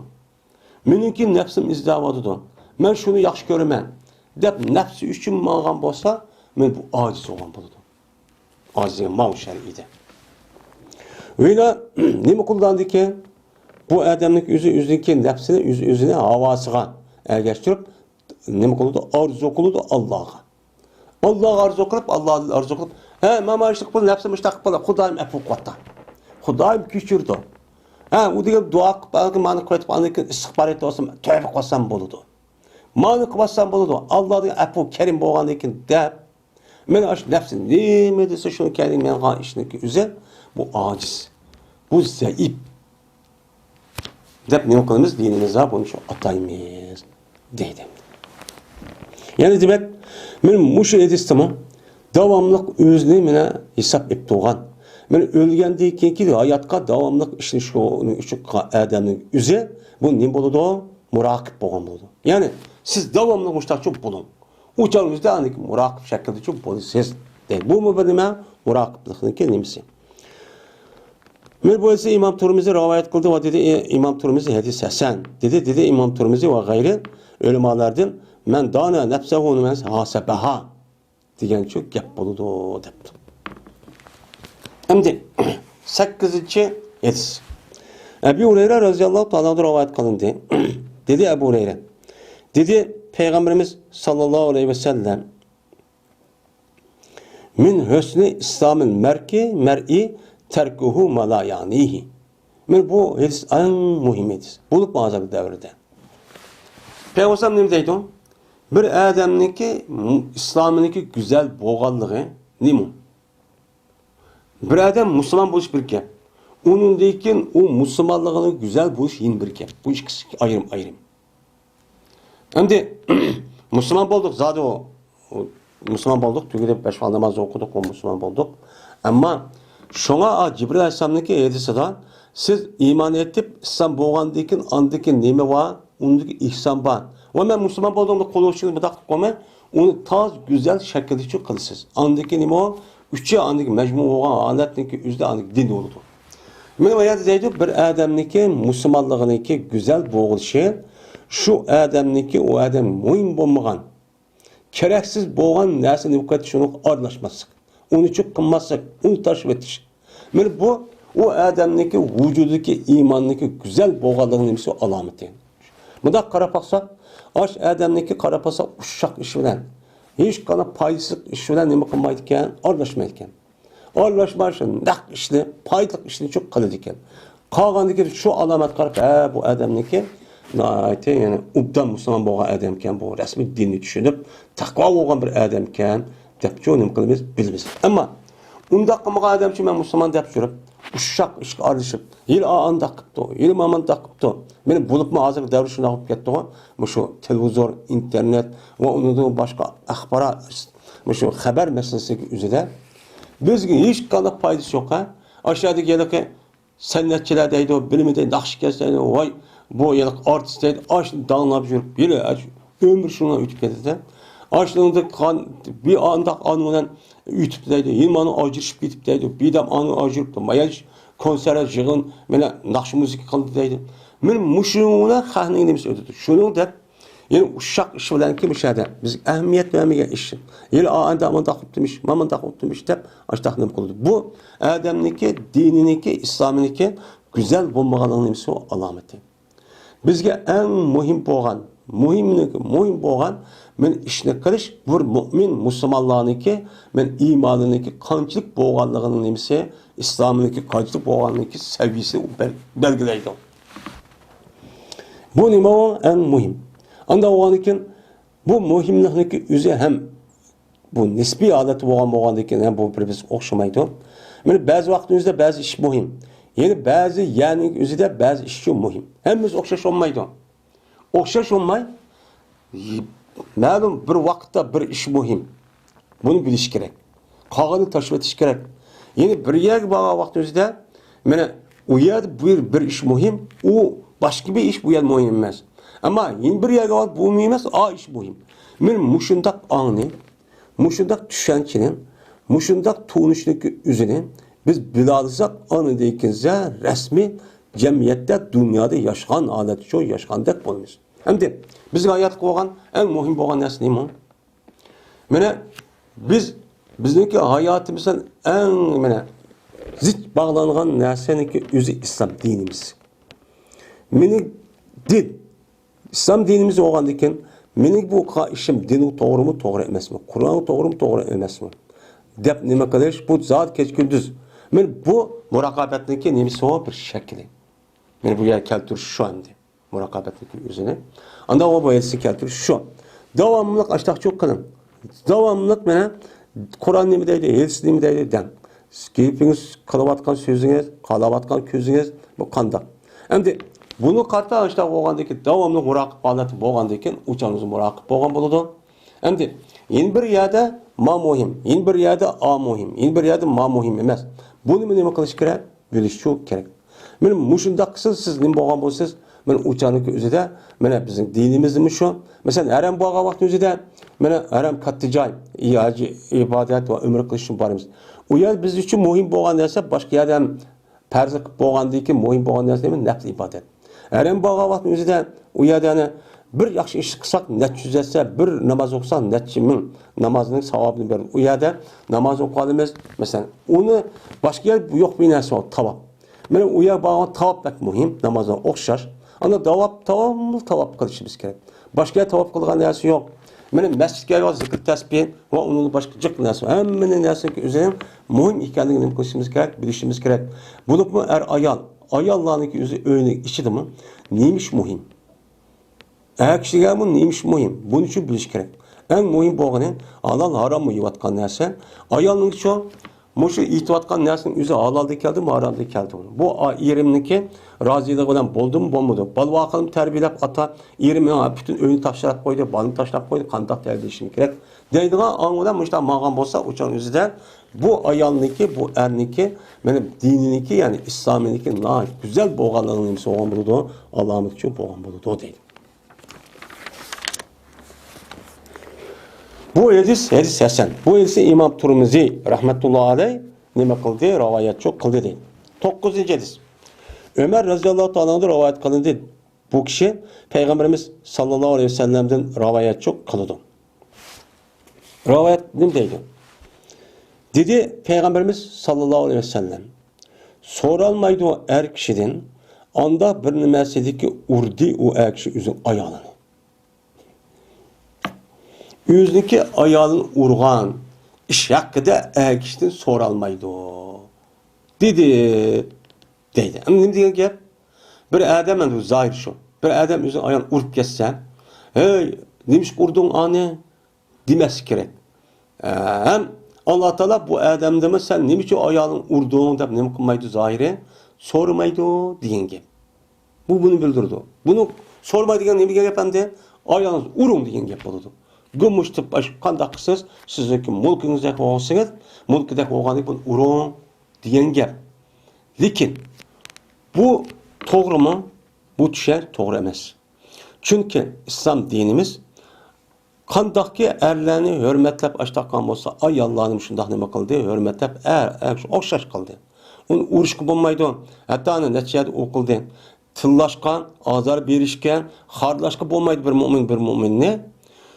Meniki nefsim izdavadı. Men şunu yaxshi ko'raman deb nefsi üçün mağan bolsa men bu aciz olan buludu. Aciz mal şer'iydi. Öyle nemi kullandı ki bu adamlık yüzündeki nefsini yüzüne havasıga ergeçtirip nemi kullandı? Arzu kullandı Allah'a. Allah'a arzu kılıp Allah'a arzu kılıp mama işlik bu nefsim iştak bula Hudayim epu kuvvata. Hudayim küçürdü. O diye dua kıpaldı manı kuvvetip anlayken istihbar etti olsun tövbe kılsam buludu. Manı kılsam buludu. Allah'ın epu kerim boğandı için de men aş nefsin ne dese şunu kendim men işindeki üze bu aciz. Bu zayıf. Dep ne okulumuz dinimize bunu şu atayımız dedim. Yani demek men muşu edistimi davamlılık özünü mene hesap etip doğan. Men ölgendeyken ki hayatka davamlılık işini şu adamın üze bu ne buludu? Murakip boğan buludu. Yani siz davamlılık müştakçı bulun. Uçağınızda hani murakip şekilde çok polisiz değil. Bu mu benim murakiplikinin kelimesi. Bu ise İmam Tirmizi rivayet kıldı ve dedi İmam Tirmizi hadis hasen. Dedi İmam Tirmizi ve gayri ulemalardan men dana nefsehu men hasabaha degan çok gap buludu debdi. Endi 8-chi hadis. Ebu Hureyre radhiyallahu ta'ala rivayet kılındı. Dedi Ebu Hureyre. Dedi Peygamberimiz sallallahu aleyhi ve sellem min husni İslam'ın mer'i terkuhu malayanihi. Bu hadis en muhim hadis. Bulup bazı devrede. Peygamber ne deydi? Bir adamniki İslam'ınki güzel boğallığı nemu? Bir adam Müslüman buluş bir gap. Onundan keyin o musulmonligini güzel bo'lish yin bir gap. Bu ikkisi ayrim. Endi musulmon bo'ldik, zodi o musulmon bo'ldik, tugida 5 vaqt namoz o'qidik, o musulmon bo'ldik. Ammo shunga Jibril alayhisolamniki hadisida siz iymon etib, islom bo'lgandan keyin andiki nima va undagi ihson bor. Va men musulmon bo'ldimni qo'l uchun budoq qo'ymay, uni toz go'zal shaklda qilasiz. Andiki nima? Üçü andaki mecmu olan aletniki üzde andaki din oldu. Benim hayatı deydi bir adamniki Müslümanlığıniki güzel boğuluşu şu adamniki o adam mühim bulmagan gereksiz boğan nesini vakit şunu arlaşmazsak onu çok kılmazsak onu taşıp etiş. Yani bu o adamniki vücudaki imanliki güzel boğalığının nemisi alameti. Bunda karapaksak aş adamniki karapaksak uşak işi bilen hiç kana paydasız işler nima qilmaydigan, aralashmaydigan. Aralashmashi naq ishni, foydali ishni çok qiladigan. Qolgandan şu alomat qarab, bu odamniki noati, ya'ni ubdan musulmon bo'lgan odam ekan, bu rasmiy dinni tushunib, taqvo bo'lgan bir odam ekan deb nima qilamiz, bilamiz. Ammo unda qilmagan odam uchun men musulmon deb yurib, ushaq ishga aralashib, yil anda qilibdi, yil mamanda qilibdi. Meni bo'libmi hozir davr shuna olib ketdi. Şu televizor, internet ve onun başka axbarat, şu haber meselesi üzerinde bizge hiç kanık faydası yok ha. Aşağıda gelip ki sanatçılar deydi, bilimi deydi, nakşikes deydi, vay bu yıllık artist deydi, aşağıda dağınıp yürüp, bile ömür şuna ütüp getirdi. Aşağıda bir anda anından ütüp deydi, yılmanı acırışıp gidip deydi, bir de anı acırıp da mayalış konsere yığın, bana nakşı müzik kıldı deydi. Men muşuna xahning demiş ödedi. Şunu da yani uşak iş bilen kim işede biz ehemmiyet vermeye iş. Yil anda aman takıp demiş, maman takıp demiş dep açtaqnim kıldı. Bu adamniki, dininiki, İslam'ınki güzel bulmağanlığın nemisi o alameti. Bizge en muhim boğan men işini qilish bir mümin musulmonlarniki men imanıniki qanchalik boğanlığının nemisi İslam'ınki qanchalik boğanlığıniki seviyesi belgileydi. Bu nima o en muhim. Anda oğanıkin bu muhimlikniki üzü hem bu nisbi adeti boğandikin hem bu bir biz okşamaydı. Yani bazı vaktimizde bazı iş muhim. Yani bazı yani üzüde bazı iş çok muhim. Hemimiz okşaş olmaydı. Okşaş olmay malum bir vakitte bir iş muhim. Bunu biliş gerek. Kağını taşıp etiş gerek. Yani bir yer bağlı vaktimizde yani o yer bir iş muhim. O başka bir iş bu yer muhim emas. Ama yeni bir yerge var bu muhim emas, a iş muhim. Men muşundak anı, muşundak düşüncenin, muşundak tuğunuşluk üzerine biz bilalızak anı deykinizde resmi cemiyette dünyada yaşayan adeti çoğu yaşayan dek bulmuş. Hem de biz hayat koğan en muhim boğan nesli mi? Mene bizdeki hayatımızın en zit bağlanan neslinki üzü İslam dinimiz. Meni din, İslam dinimiz oğandiken, meni bu işim dini doğru mu, doğru emas mı? Kur'an doğru mu, doğru emas mı? Dep nima qilish, bu zat keç gündüz. Men bu muraqabatniki nemisi o bir şekli. Men bu yer keltirish şu anda. Muraqabatniki özüne. Anda o bayısı keltirish şu. Davamlılık açtaq çok qılın. Davamlılık mene Kur'an nima deydi, hadis nima deydi den. Keyfiniz qalavatqan sözünüz, qalavatqan közünüz bu qandaq. Endi bunu qarta işte bo'lgandiki davomli muraqib holati bo'lgandan uçanız muraqib bo'lgan bo'ladi. Endi yeni bir yerda ma muhim, yeni bir yerda a muhim, yeni bir yerda ma muhim emas. Buni nima qilish kerak? Bilish kerak. Men mushunda qilsiz siz nima bo'lgan bo'lsangiz, men uçaniki o'zida mana bizning dinimizmi shu. Masalan, haram bo'lgan vaqt o'zida mana haram katta joy, ibodat va umr qilish uchun boramiz. U yer biz uchun muhim bo'lgan narsa boshqa yerda ham farz qilib bo'lgandan keyin muhim bo'lgan narsa nafs ibodat. Haram bo'lgan vaqt o'zida u yerda bir yaxshi ish qilsak, natijasi bir namoz o'qisak, necha ming namozning savobini beradi. U yerda namoz o'qiymiz, masalan, uni boshqa yer yo'q bir narsa tavob. Mana u yer bo'lgan tavob muhim, namozga o'xshash. Ana tavob qilishimiz kerak. Boshqa tavob qilgan narsa yo'q. Mana masjidga zikr tasbih va uni boshqa jiq narsa, hamma narsaga o'zining muhim ekanligini qilishimiz kerak, bilishimiz kerak. Bo'libmi ayollarniki o'zi o'yini ichidimi? Neymiş muhim? Kişiler bu neymiş muhim? Bunun için biliş gerek. En muhim boğanı halal haram mı yuvatkan nerse ayolun için Muşu itibatkan nersinin üzü halalda keldi mi, haramda keldi bunu. Bu yerimniki razıylığı olan boldu mu, bolmadı. Bal vakalım terbiyelep ata yerimi bütün öğünü taşlarap koydu, balını taşlarap koydu, kandak terbiyeleşini gerek. Deydiğine anıdan muşta mağan bolsa uçan üzüden bu ayalniki, bu erniki, benim dininiki yani İslaminiki güzel boğanlığın imsi oğan buludu. Allah'ımın için boğan buludu o değil. Bu hadis Hasan. Bu hadisi İmam Tirmizi rahmetullahi aleyh nima qildi? Rivayet çok qildi deydi. 9. hadis. Ömer radıyallahu ta'ala'dan rivayet qilindi. Bu kişi Peygamberimiz sallallahu aleyhi ve sellem'den rivayet çok qildi. Rivayet ne deydi? Dedi Peygamberimiz sallallahu aleyhi ve sellem. Soralmaydı o er kişiden anda bir nimesideki urdi o er kişi üzün ayağını. Yüzdeki ayağının urgan iş hakkında er kişiden soralmaydı o. Dedi. Ne diyen gel? Bir adam bu zahir şu. Bir adam üzün ayağını urup geçse, hey, demiş urdun anne demesi gerek. Hem Allah Teala bu adamda sen ne biçim ayağın urduğun da ne kılmaydı zahire sormaydı diyen gep. Bu bunu bildirdi. Bunu sormaydı diyen ne bir efendi ayağınız urun diyen gep oldu. Gümüştüp baş kandaksız sizdeki mülkünüzdeki olsanız mülküdeki oğanı bunu urun diyen gep. Lakin bu doğru mu? Bu düşer doğru emas. Çünkü İslam dinimiz kandaki erlerini hürmetlep açtakan olsa ay Allah'ın şundak nima kıldı hürmetlep okşaş kıldı. Onu uruşku bulmaydı. Hatta neticede okuldu. Tıllaşkan, azar berişken, harlaşka bulmaydı bir müminne.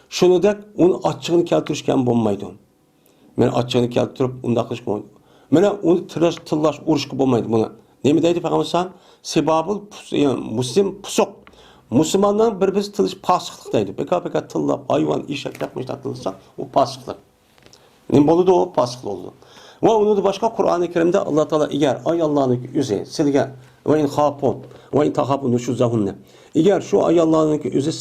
Şunu da onu açığını keltirişken bulmaydı. Men açığını keltirip onda kılış bulmaydı. Mene onu tıllaş uruşku bulmaydı buna. Ne mi deydi Peygamber? Sebabul muslim pusuk. Müslümanların birbirisi tılış pasıklıktaydı. Beka tılap, hayvan, işek yapmışlar tılışsa o pasıklık. Ne oldu o pasıklı oldu. Ve onu da başka Kur'an-ı Kerim'de Allah Teala eğer ay Allah'ın yüzü silge ve in khapun ve in tahabun nuşuzahunne. Eğer şu ay Allah'ın yüzü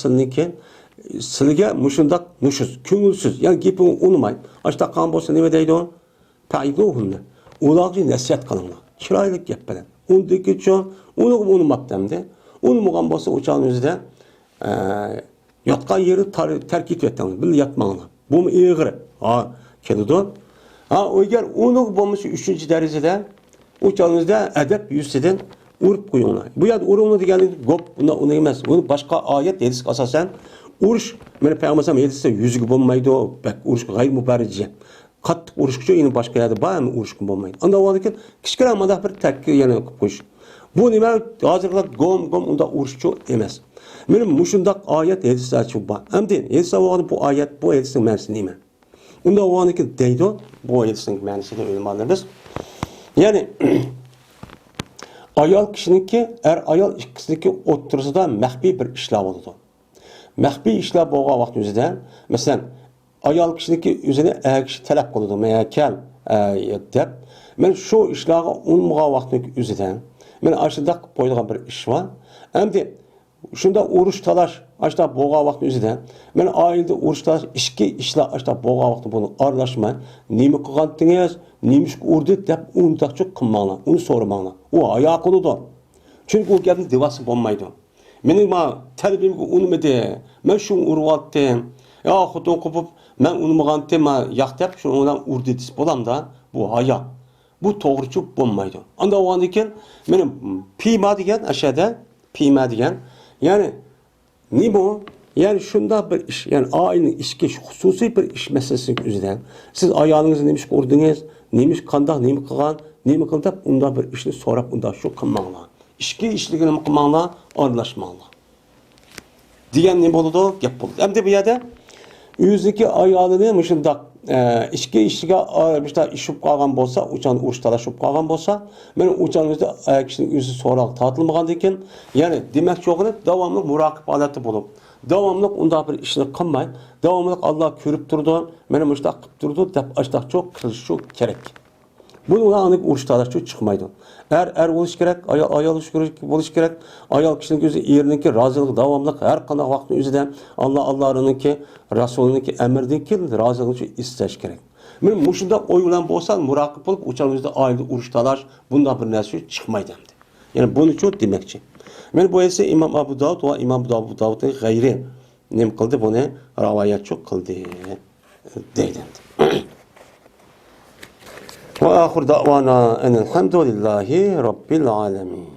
silge muşundak nuşuz, küngülsüz. Yani gipini unutmayın. Açta kan bolsa ne deydi o? Taiduhunne. Ulaqcı nasihat kılınlar. Çıraylık yapmadan. Ondaki çoğun onu unutmak demdi. Unutmagan bolsa uçağın özüde yatkan yeri terk etmekten. Bil yatmağına. Bu mu iğri? Kelidi. Eğer onu bulmuş 3. derecede uçağın özüde edep yüzüden urup koyuyorlar. Bu yerde urumlu diyen gop buna emez. Bunu başka ayet hadis asasen uruş. Mene Peygamber hadiste yüzü bulmaydı o. Bak uruş gayr mübareciye. Kattık uruşkucu yine başka yerde bayağı mı uruşkun bulmaydı. Anda o adaki kişiler amada bir terk yani koyuş. Bu nima hazırda gom unda uruşçu emas. Benim muşundak ayet hadis açıp var. Hamdi hadis var bu ayet bu hadisin ma'nosi nima? Unda o anki deydi bu hadisin ma'nosini öğrenmeliyiz. Yani ayol kishiniki ayol ikkisiniki o'ttirisida maxfiy bir ishlar bo'ladi. Maxfiy ishlar bo'lgan vaqt o'zida, masalan, ayol kishiniki o'zini kishi talab qiladi, "Men kel" deb. Men shu ishlarga unmagan vaqtning o'zida men aşıda qo'yilgan bir ish var. Endi shunda urush talash aşda bo'lgan vaqt o'zida men oilada urush talash ishki ishlar aşda bo'lgan vaqt buni aralashmay, nima qilgandingiz, nima urdi deb undaqcha qilmanglar, uni so'ramanglar. U oyoq qiladi. Chunki u gapni devasi bo'lmaydi. Mening tarbiyamga unmadi. Men shuni urvatdim. Ya xudon qilib men unmagandim, yo'q deb shuni bilan urdi deb bo'lamda. Bu oyoq. Bu to'g'richi bo'lmaydi. Anda o andiken benim pima degan aşağıda pima degan yani ne bu? Yani şunda bir iş yani ailenin işki hususi bir iş meselesi üzerinden siz ayağınızı neymiş kurdunuz, neymiş kandak, neymiş kılgan, neymiş kıldıp unda bir işini sorap unda şu kılmağla. İşki işligini kılmağla arılaşmağla. Diyen ne buldu? Gap buldu. Hem de bir yerde yüzdeki ayağını mışında ishga ishiga aramışlar ishib qolgan bo'lsa, uçan urush talashib qolgan bo'lsa, men uçanımızda ayak kishining o'zi so'roq tortilmagan ekan, ya'ni demak yo'g'ini davomli muroqib holati bo'lib, davomli unda bir ishni qilmay, davomli Alloh ko'rib turdi, meni mushtaq qilib turdi deb ashtaq cho'q qilish kerak. Bundan urush talash chiqmaydi. Er bo'lish kerak, ayol bo'lish kerak. Ayol kishining o'zi eriniki rozilik davomli har qanday vaqtning o'zida Alloh'ninki, Rasuliniki amridan keyin rozilik istash kerak. Men muşunda oyulan bolsan muraqib bolup uçağınızda ayrı uruştalar bunda bir narsa çıkmaydı demdi. Yani bunu çok demekçi. Men bu ise İmam Abu Davud ve İmam Abu Davud'un gayri nem kıldı bunu rivayet çok kıldı deydi. Ve ahir davana enelhamdülillahi rabbil alemin.